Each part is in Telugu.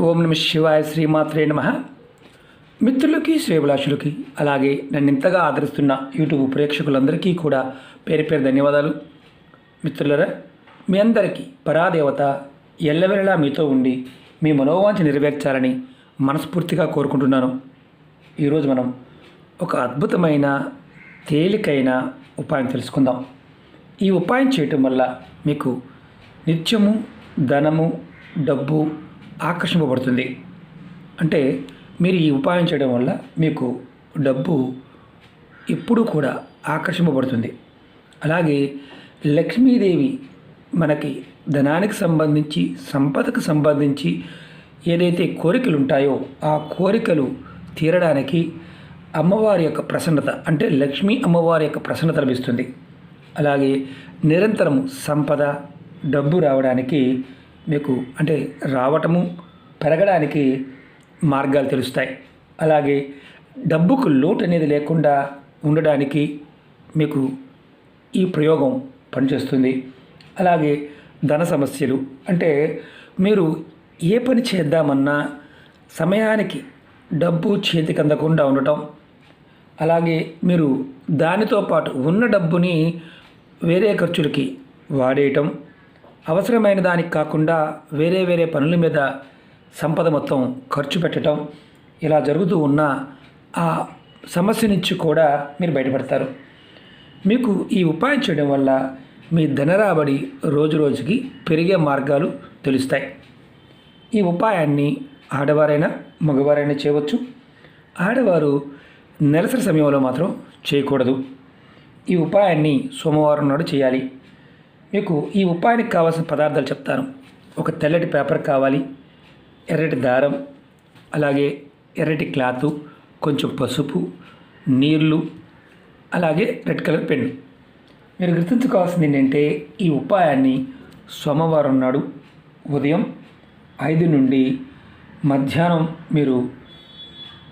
ఓం నమ శివాయ శ్రీమాత్రే నమ. మిత్రులకి శ్రేభిలాషులకి అలాగే నన్ను ఇంతగా ఆదరిస్తున్న యూట్యూబ్ ప్రేక్షకులందరికీ కూడా పేరు పేరు ధన్యవాదాలు. మిత్రులరా, మీ అందరికీ పరాదేవత ఎల్లవెల్లలా మీతో ఉండి మీ మనోవాంఛ నెరవేర్చాలని మనస్ఫూర్తిగా కోరుకుంటున్నాను. ఈరోజు మనం ఒక అద్భుతమైన తేలికైన ఉపాయం తెలుసుకుందాం. ఈ ఉపాయం చేయటం వల్ల మీకు నిత్యము ధనము డబ్బు ఆకర్షింపబడుతుంది. అంటే మీరు ఈ ఉపాయం చేయడం వల్ల మీకు డబ్బు ఎప్పుడూ కూడా ఆకర్షింపబడుతుంది. అలాగే లక్ష్మీదేవి మనకి ధనానికి సంబంధించి సంపదకు సంబంధించి ఏదైతే కోరికలు ఉంటాయో ఆ కోరికలు తీరడానికి అమ్మవారి యొక్క ప్రసన్నత, అంటే లక్ష్మీ అమ్మవారి యొక్క ప్రసన్నత లభిస్తుంది. అలాగే నిరంతరము సంపద డబ్బు రావడానికి మీకు అంటే రావటము పెరగడానికి మార్గాలు తెలుస్తాయి. అలాగే డబ్బుకు లోటు అనేది లేకుండా ఉండడానికి మీకు ఈ ప్రయోగం పనిచేస్తుంది. అలాగే ధన సమస్యలు, అంటే మీరు ఏ పని చేద్దామన్నా సమయానికి డబ్బు చేతికి అందకుండా ఉండటం, అలాగే మీరు దానితో పాటు ఉన్న డబ్బుని వేరే ఖర్చులకి వాడేయటం, అవసరమైన దానికి కాకుండా వేరే పనుల మీద సంపద మొత్తం ఖర్చు పెట్టడం, ఇలా జరుగుతూ ఉన్న ఆ సమస్య నుంచి కూడా మీరు బయటపడతారు. మీకు ఈ ఉపాయం చేయడం వల్ల మీ ధనరాబడి రోజు రోజుకి పెరిగే మార్గాలు తెలుస్తాయి. ఈ ఉపాయాన్ని ఆడవారైనా మగవారైనా చేయవచ్చు. ఆడవారు నెలసరి సమయంలో మాత్రం చేయకూడదు. ఈ ఉపాయాన్ని సోమవారం నాడు చేయాలి. మీకు ఈ ఉపాయానికి కావాల్సిన పదార్థాలు చెప్తాను. ఒక తెల్లటి పేపర్ కావాలి, ఎర్రటి దారం, అలాగే ఎర్రటి క్లాతు, కొంచెం పసుపు, నీళ్లు, అలాగే రెడ్ కలర్ పెన్ను. మీరు గుర్తుంచుకోవాల్సింది ఏంటంటే ఈ ఉపాయాన్ని సోమవారం నాడు ఉదయం 5 నుండి మధ్యాహ్నం మీరు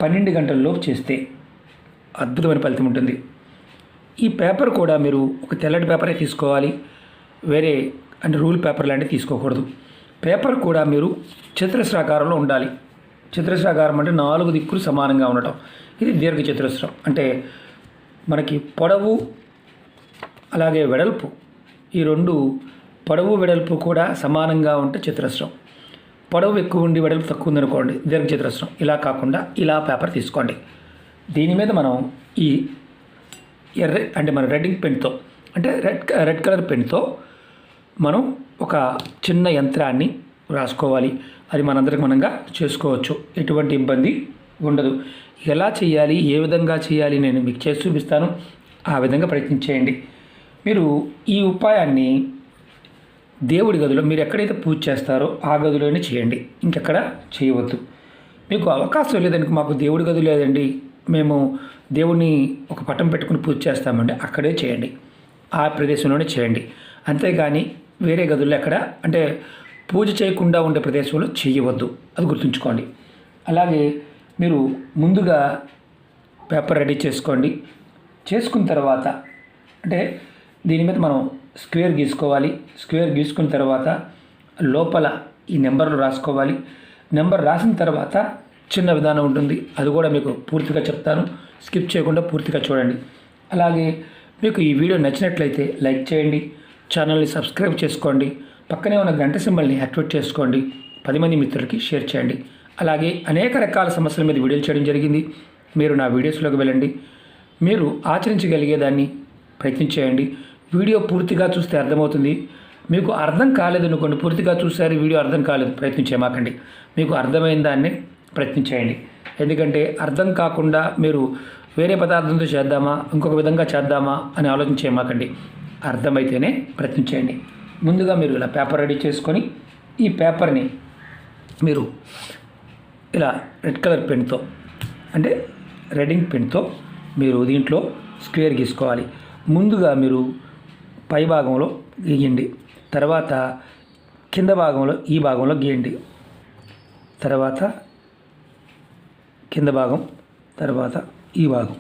12 గంటలలోపు చేస్తే అద్భుతమైన ఫలితం ఉంటుంది. ఈ పేపర్ కూడా మీరు ఒక తెల్లటి పేపరే తీసుకోవాలి, వేరే అంటే రూల్ పేపర్ లాంటివి తీసుకోకూడదు. పేపర్ కూడా మీరు చతురస్రాకారంలో ఉండాలి. చతురస్రాకారం అంటే 4 దిక్కులు సమానంగా ఉండటం. ఇది దీర్ఘ చతురస్రం, అంటే మనకి పొడవు అలాగే వెడల్పు, ఈ రెండు పొడవు వెడల్పు కూడా సమానంగా ఉంటే చతురస్రం. పొడవు ఎక్కువ ఉండి వెడల్పు తక్కువ ఉందనుకోండి దీర్ఘ చతురస్రం. ఇలా కాకుండా ఇలా పేపర్ తీసుకోండి. దీని మీద మనం ఈ అంటే మన రెడ్డింగ్ పెన్తో, అంటే రెడ్ కలర్ పెన్తో మనం ఒక చిన్న యంత్రాన్ని రాసుకోవాలి. అది మనందరికి మనంగా చేసుకోవచ్చు, ఎటువంటి ఇబ్బంది ఉండదు. ఎలా చేయాలి, ఏ విధంగా చేయాలి నేను మీకు చేసి చూపిస్తాను. ఆ విధంగా ప్రయత్నించేయండి. మీరు ఈ ఉపాయాన్ని దేవుడి గదిలో మీరు ఎక్కడైతే పూజ చేస్తారో ఆ గదిలోనే చేయండి, ఇంకెక్కడ చేయవద్దు. మీకు అవకాశం లేదండి, మాకు దేవుడి గది లేదండి, మేము దేవుడిని ఒక పటం పెట్టుకుని పూజ చేస్తామండి, అక్కడే చేయండి, ఆ ప్రదేశంలోనే చేయండి. అంతేగాని వేరే గదుల్లో ఎక్కడ అంటే పూజ చేయకుండా ఉండే ప్రదేశంలో చేయవద్దు, అది గుర్తుంచుకోండి. అలాగే మీరు ముందుగా పేపర్ రెడీ చేసుకోండి. చేసుకున్న తర్వాత అంటే దీని మీద మనం స్క్వేర్ గీసుకోవాలి. స్క్వేర్ గీసుకున్న తర్వాత లోపల ఈ నెంబర్లు రాసుకోవాలి. నెంబర్ రాసిన తర్వాత చిన్న విధానం ఉంటుంది, అది కూడా మీకు పూర్తిగా చెప్తాను, స్కిప్ చేయకుండా పూర్తిగా చూడండి. అలాగే మీకు ఈ వీడియో నచ్చినట్లయితే లైక్ చేయండి, ఛానల్ని సబ్స్క్రైబ్ చేసుకోండి, పక్కనే ఉన్న గంట సింబల్ని యాక్టివేట్ చేసుకోండి, 10 మంది మిత్రులకి షేర్ చేయండి. అలాగే అనేక రకాల సమస్యల మీద వీడియోలు చేయడం జరిగింది. మీరు నా వీడియోస్లోకి వెళ్ళండి, మీరు ఆచరించగలిగేదాన్ని ప్రయత్నించేయండి. వీడియో పూర్తిగా చూస్తే అర్థమవుతుంది. మీకు అర్థం కాలేదనుకోండి, పూర్తిగా చూసారు వీడియో అర్థం కాలేదు, ప్రయత్నించేమాకండి. మీకు అర్థమైన దాన్ని ప్రయత్నించేయండి. ఎందుకంటే అర్థం కాకుండా మీరు వేరే పదార్థంతో చేద్దామా ఇంకొక విధంగా చేద్దామా అని ఆలోచించేమాకండి. అర్థమైతేనే ప్రయత్నించేయండి. ముందుగా మీరు ఇలా పేపర్ రెడీ చేసుకొని ఈ పేపర్ని మీరు ఇలా రెడ్ కలర్ పెన్తో, అంటే రెడ్డింగ్ పెన్తో మీరు దీంట్లో స్క్వేర్ గీసుకోవాలి. ముందుగా మీరు పై భాగంలో గీయండి, తర్వాత కింద భాగంలో ఈ భాగంలో గీయండి, తర్వాత కింద భాగం, తర్వాత ఈ భాగం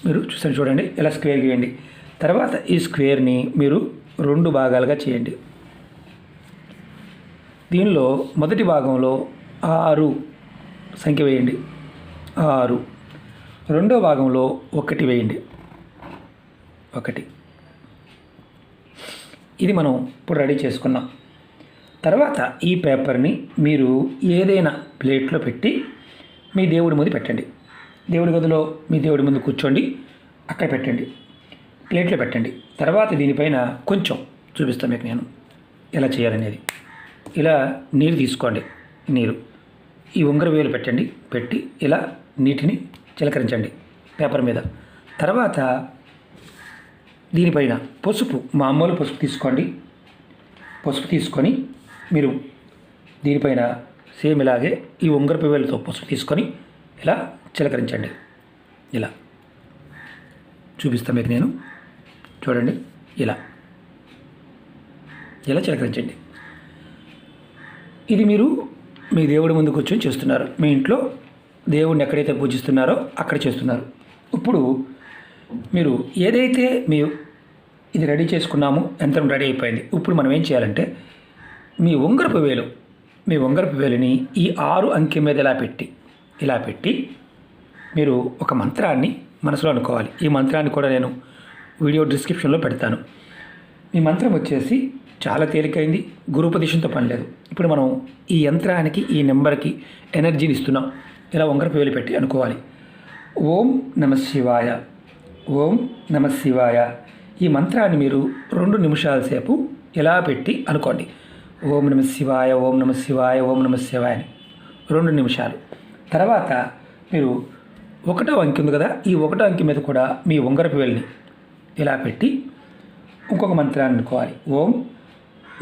మీరు చూసారు చూడండి, ఇలా స్క్వేర్ గీయండి. తర్వాత ఈ స్క్వేర్ని మీరు 2 భాగాలుగా చేయండి. దీనిలో మొదటి భాగంలో 6 సంఖ్య వేయండి, 6. రెండో భాగంలో 1 వేయండి, 1. ఇది మనం ఇప్పుడు రెడీ చేసుకున్నాం. తర్వాత ఈ పేపర్ని మీరు ఏదైనా ప్లేట్లో పెట్టి మీ దేవుడి ముందు పెట్టండి. దేవుడి గదిలో మీ దేవుడి ముందు కూర్చోండి, అక్కడ పెట్టండి, ప్లేట్లో పెట్టండి. తర్వాత దీనిపైన కొంచెం చూపిస్తాను మీకు నేను ఎలా చేయాలనేది. ఇలా నీరు తీసుకోండి, నీరు ఈ ఉంగరం వేలు పెట్టండి, పెట్టి ఇలా నీటిని చిలకరించండి పేపర్ మీద. తర్వాత దీనిపైన పసుపు, మామూలు పసుపు తీసుకోండి. పసుపు తీసుకొని మీరు దీనిపైన సేమ్ ఇలాగే ఈ ఉంగరపు వేలుతో పసుపు తీసుకొని ఇలా చిలకరించండి. ఇలా చూపిస్తాను మీకు నేను, చూడండి. ఇలా చిలకరించండి. ఇది మీరు మీ దేవుడి ముందు కూర్చొని చేస్తున్నారు. మీ ఇంట్లో దేవుడిని ఎక్కడైతే పూజిస్తున్నారో అక్కడ చేస్తున్నారు. ఇప్పుడు మీరు ఏదైతే ఇది రెడీ చేసుకున్నామో, యంత్రం రెడీ అయిపోయింది. ఇప్పుడు మనం ఏం చేయాలంటే మీ ఉంగరపు వేలుని ఈ 6 అంకె మీద ఇలా పెట్టి మీరు ఒక మంత్రాన్ని మనసులో అనుకోవాలి. ఈ మంత్రాన్ని కూడా నేను వీడియో డిస్క్రిప్షన్లో పెడతాను. మీ మంత్రం వచ్చేసి చాలా తేలికైంది, గురుపదేశంతో పని లేదు. ఇప్పుడు మనం ఈ యంత్రానికి, ఈ నెంబర్కి ఎనర్జీని ఇస్తున్నాం. ఇలా ఉంగరపు వేలు పెట్టి అనుకోవాలి. ఓం నమః శివాయ, ఓం నమః శివాయ. ఈ మంత్రాన్ని మీరు 2 నిమిషాల సేపు ఇలా పెట్టి అనుకోండి. ఓం నమః శివాయ, ఓం నమః శివాయ, ఓం నమః శివాయ అని 2 నిమిషాలు. తర్వాత మీరు 1వ అంకె ఉంది కదా, ఈ 1వ అంకె మీద కూడా మీ ఉంగరపు వేలుని ఇలా పెట్టి ఇంకొక మంత్రాన్ని అనుకోవాలి. ఓం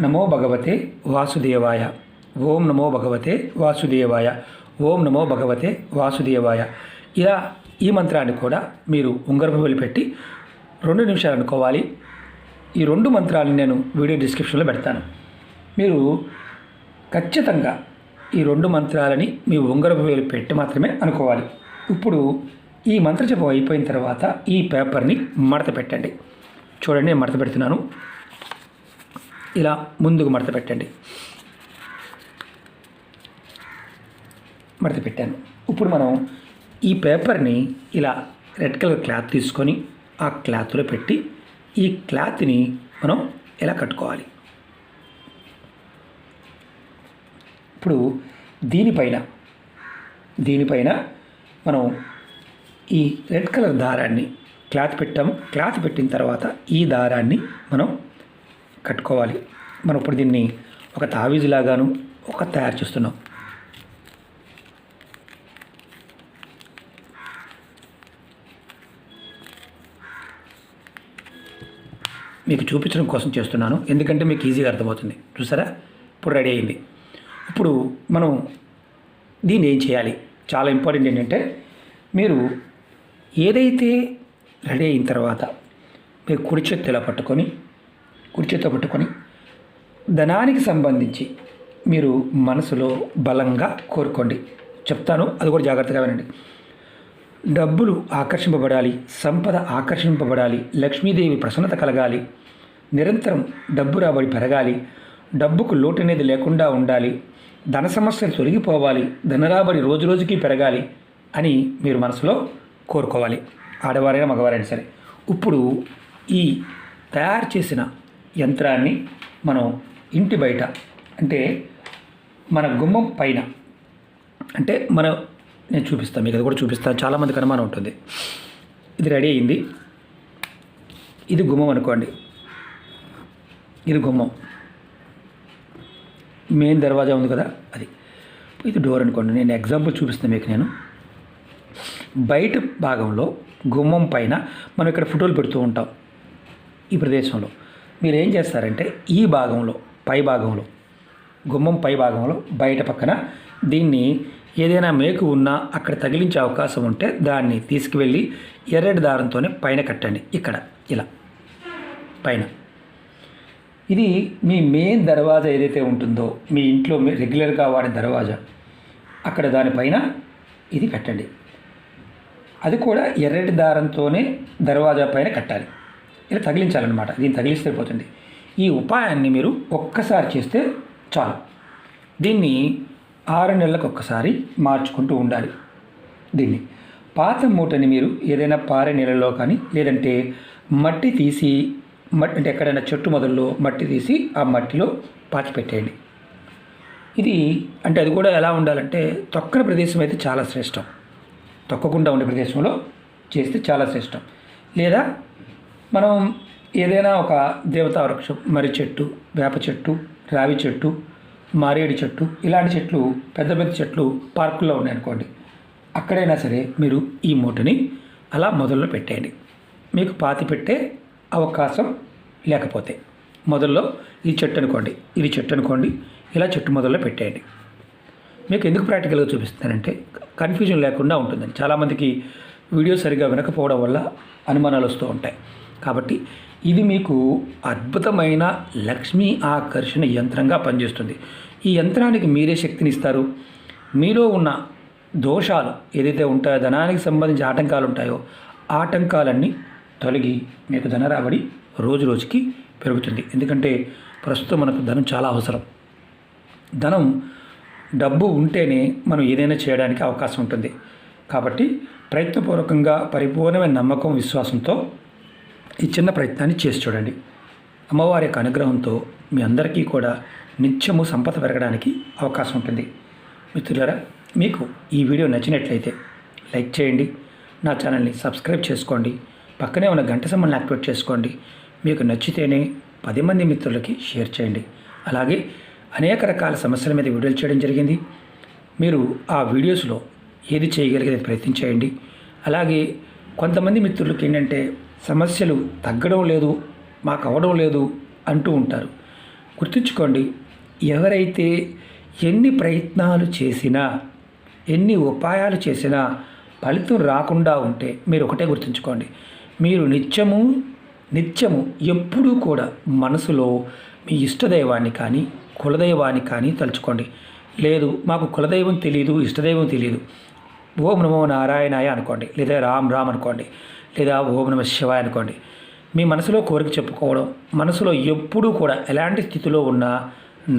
నమో భగవతే వాసుదేవాయ, ఓం నమో భగవతే వాసుదేవాయ, ఓం నమో భగవతే వాసుదేవాయ. ఇలా ఈ మంత్రాన్ని కూడా మీరు ఉంగరపు వేలు పెట్టి 2 నిమిషాలు అనుకోవాలి. ఈ 2 మంత్రాలను నేను వీడియో డిస్క్రిప్షన్లో పెడతాను. మీరు ఖచ్చితంగా ఈ 2 మంత్రాలని మీ ఉంగరపు వేలు పెట్టి మాత్రమే అనుకోవాలి. ఇప్పుడు ఈ మంత్రజపం అయిపోయిన తర్వాత ఈ పేపర్ని మడత పెట్టండి. చూడండి, నేను మడత పెడుతున్నాను. ఇలా ముందుకు మడత పెట్టండి. మడత పెట్టాను. ఇప్పుడు మనం ఈ పేపర్ని ఇలా రెడ్ కలర్ క్లాత్ తీసుకొని ఆ క్లాత్లో పెట్టి ఈ క్లాత్ని మనం ఎలా కట్టుకోవాలి. ఇప్పుడు దీనిపైన మనం ఈ రెడ్ కలర్ దారాన్ని క్లాత్ పెట్టాము. క్లాత్ పెట్టిన తర్వాత ఈ దారాన్ని మనం కట్టుకోవాలి. మనం ఇప్పుడు దీన్ని ఒక తావీజులాగాను తయారు చేస్తున్నాం. మీకు చూపించడం కోసం చేస్తున్నాను, ఎందుకంటే మీకు ఈజీగా అర్థమవుతుంది. చూసారా, ఇప్పుడు రెడీ అయింది. ఇప్పుడు మనం దీన్ని ఏం చేయాలి, చాలా ఇంపార్టెంట్ ఏంటంటే, మీరు ఏదైతే రెడీ అయిన తర్వాత మీరు కుడి చేత్తో పట్టుకొని ధనానికి సంబంధించి మీరు మనసులో బలంగా కోరుకోండి. చెప్తాను, అది కూడా జాగ్రత్తగా వినండి. డబ్బులు ఆకర్షింపబడాలి, సంపద ఆకర్షింపబడాలి, లక్ష్మీదేవి ప్రసన్నత కలగాలి, నిరంతరం డబ్బు రాబడి పెరగాలి, డబ్బుకు లోటు అనేది లేకుండా ఉండాలి, ధన సమస్యలు తొలగిపోవాలి, ధనరాబడి రోజు రోజుకి పెరగాలి అని మీరు మనసులో కోరుకోవాలి. ఆడవారైనా మగవారైనా సరే. ఇప్పుడు ఈ తయారు చేసిన యంత్రాన్ని మనం ఇంటి బయట, అంటే మన గుమ్మం పైన, అంటే నేను చూపిస్తాను మీకు, అది కూడా చూపిస్తాను. చాలామందికి అనుమానం ఉంటుంది. ఇది రెడీ అయింది. ఇది గుమ్మం అనుకోండి, ఇది గుమ్మం, మెయిన్ దర్వాజా ఉంది కదా, ఇది డోర్ అనుకోండి. నేను ఎగ్జాంపుల్ చూపిస్తాను మీకు. నేను బయట భాగంలో గుమ్మం పైన మనం ఇక్కడ ఫోటోలు పెడుతూ ఉంటాం. ఈ ప్రదేశంలో మీరు ఏం చేస్తారంటే ఈ భాగంలో, గుమ్మం పై భాగంలో బయట పక్కన దీన్ని ఏదైనా మేకు ఉన్నా అక్కడ తగిలించే అవకాశం ఉంటే దాన్ని తీసుకువెళ్ళి ఎర్రటి దారంతోనే పైన కట్టండి. ఇక్కడ ఇలా పైన. ఇది మీ మెయిన్ దర్వాజా ఏదైతే ఉంటుందో, మీ ఇంట్లో రెగ్యులర్గా వాడే దర్వాజా, అక్కడ దానిపైన ఇది పెట్టండి. అది కూడా ఎర్రటి దారంతోనే దర్వాజా పైన కట్టాలి. ఇలా తగిలించాలన్నమాట. దీన్ని తగిలిస్తే పోతుంది. ఈ ఉపాయాన్ని మీరు ఒక్కసారి చేస్తే చాలు. దీన్ని 6 నెలలకు ఒక్కసారి మార్చుకుంటూ ఉండాలి. దీన్ని పాత మూటని మీరు ఏదైనా పారే నీళ్ళలో కానీ లేదంటే మట్టి తీసి అంటే ఎక్కడైనా చెట్టు మొదల్లో మట్టి తీసి ఆ మట్టిలో పాతి పెట్టేయండి. ఇది అంటే అది కూడా ఎలా ఉండాలంటే తొక్కని ప్రదేశం అయితే చాలా శ్రేష్టం. తొక్కకుండా ఉండే ప్రదేశంలో చేస్తే చాలా శ్రేష్టం. లేదా మనం ఏదైనా ఒక దేవతా వృక్షం, మర్రి చెట్టు, వేప చెట్టు, రావి చెట్టు, మారేడు చెట్టు, ఇలాంటి చెట్లు పెద్ద పెద్ద చెట్లు పార్కుల్లో ఉన్నాయనుకోండి, అక్కడైనా సరే మీరు ఈ మూటని అలా మొదల్లో పెట్టేయండి. మీకు పాతి పెట్టే అవకాశం లేకపోతే మొదల్లో ఈ చెట్టు అనుకోండి, ఇది చెట్టు అనుకోండి, ఇలా చెట్టు మొదల్లో పెట్టేయండి. మీకు ఎందుకు ప్రాక్టికల్గా చూపిస్తానంటే కన్ఫ్యూజన్ లేకుండా ఉంటుందని. చాలామందికి వీడియో సరిగా వినకపోవడం వల్ల అనుమానాలు వస్తూ ఉంటాయి. కాబట్టి ఇది మీకు అద్భుతమైన లక్ష్మీ ఆకర్షణ యంత్రంగా పనిచేస్తుంది. ఈ యంత్రానికి మీరే శక్తిని ఇస్తారు. మీలో ఉన్న దోషాలు ఏదైతే ఉంటాయో, ధనానికి సంబంధించి ఆటంకాలు ఉంటాయో, ఆటంకాలన్నీ తొలగి మీకు ధన రాబడి రోజు రోజుకి పెరుగుతుంది. ఎందుకంటే ప్రస్తుతం మనకు ధనం చాలా అవసరం. ధనం, డబ్బు ఉంటేనే మనం ఏదైనా చేయడానికి అవకాశం ఉంటుంది. కాబట్టి ప్రయత్నపూర్వకంగా పరిపూర్ణమైన నమ్మకం, విశ్వాసంతో ఈ చిన్న ప్రయత్నాన్ని చేసి చూడండి. అమ్మవారి యొక్క అనుగ్రహంతో మీ అందరికీ కూడా నిత్యము సంపద పెరగడానికి అవకాశం ఉంటుంది. మిత్రులారా, మీకు ఈ వీడియో నచ్చినట్లయితే లైక్ చేయండి, నా ఛానల్ని సబ్స్క్రైబ్ చేసుకోండి, పక్కనే ఉన్న గంట సింబల్ని యాక్టివేట్ చేసుకోండి. మీకు నచ్చితేనే 10 మంది మిత్రులకి షేర్ చేయండి. అలాగే అనేక రకాల సమస్యల మీద వీడియోలు చేయడం జరిగింది. మీరు ఆ వీడియోస్లో ఏది చేయగలిగేది ప్రయత్నం చేయండి. అలాగే కొంతమంది మిత్రులకి ఏంటంటే సమస్యలు తగ్గడం లేదు, మాకు అవ్వడం లేదు అంటూ ఉంటారు. గుర్తుంచుకోండి, ఎవరైతే ఎన్ని ప్రయత్నాలు చేసినా, ఎన్ని ఉపాయాలు చేసినా ఫలితం రాకుండా ఉంటే మీరు ఒకటే గుర్తుంచుకోండి, మీరు నిత్యము ఎప్పుడూ కూడా మనసులో మీ ఇష్టదైవాన్ని కానీ కులదైవాన్ని కానీ తలుచుకోండి. లేదు మాకు కులదైవం తెలియదు, ఇష్టదైవం తెలియదు, ఓం నమో నారాయణాయ అనుకోండి, లేదా రామ్ రామ్ అనుకోండి, లేదా ఓం నమ శివాయ అనుకోండి. మీ మనసులో కోరిక చెప్పుకోవడం, మనసులో ఎప్పుడూ కూడా ఎలాంటి స్థితిలో ఉన్న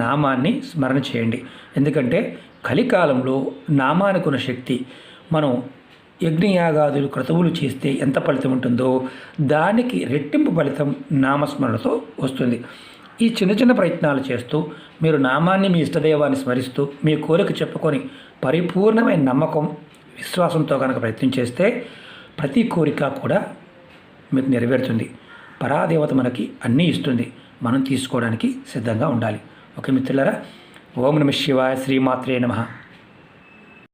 నామాన్ని స్మరణ చేయండి. ఎందుకంటే కలికాలంలో నామానికి ఉన్న శక్తి, మనం యజ్ఞయాగాదులు క్రతువులు చేస్తే ఎంత ఫలితం ఉంటుందో దానికి రెట్టింపు ఫలితం నామస్మరణతో వస్తుంది. ఈ చిన్న చిన్న ప్రయత్నాలు చేస్తూ మీరు నామాన్ని, మీ ఇష్టదైవాన్ని స్మరిస్తూ మీ కోరిక చెప్పుకొని పరిపూర్ణమైన నమ్మకం, విశ్వాసంతో కనుక ప్రయత్నం చేస్తే ప్రతి కోరిక కూడా మీకు నెరవేరుతుంది. పరాదేవత మనకి అన్నీ ఇస్తుంది, మనం తీసుకోవడానికి సిద్ధంగా ఉండాలి. ఓకే మిత్రులారా, ఓం నమః శివాయ, శ్రీమాత్రే నమః.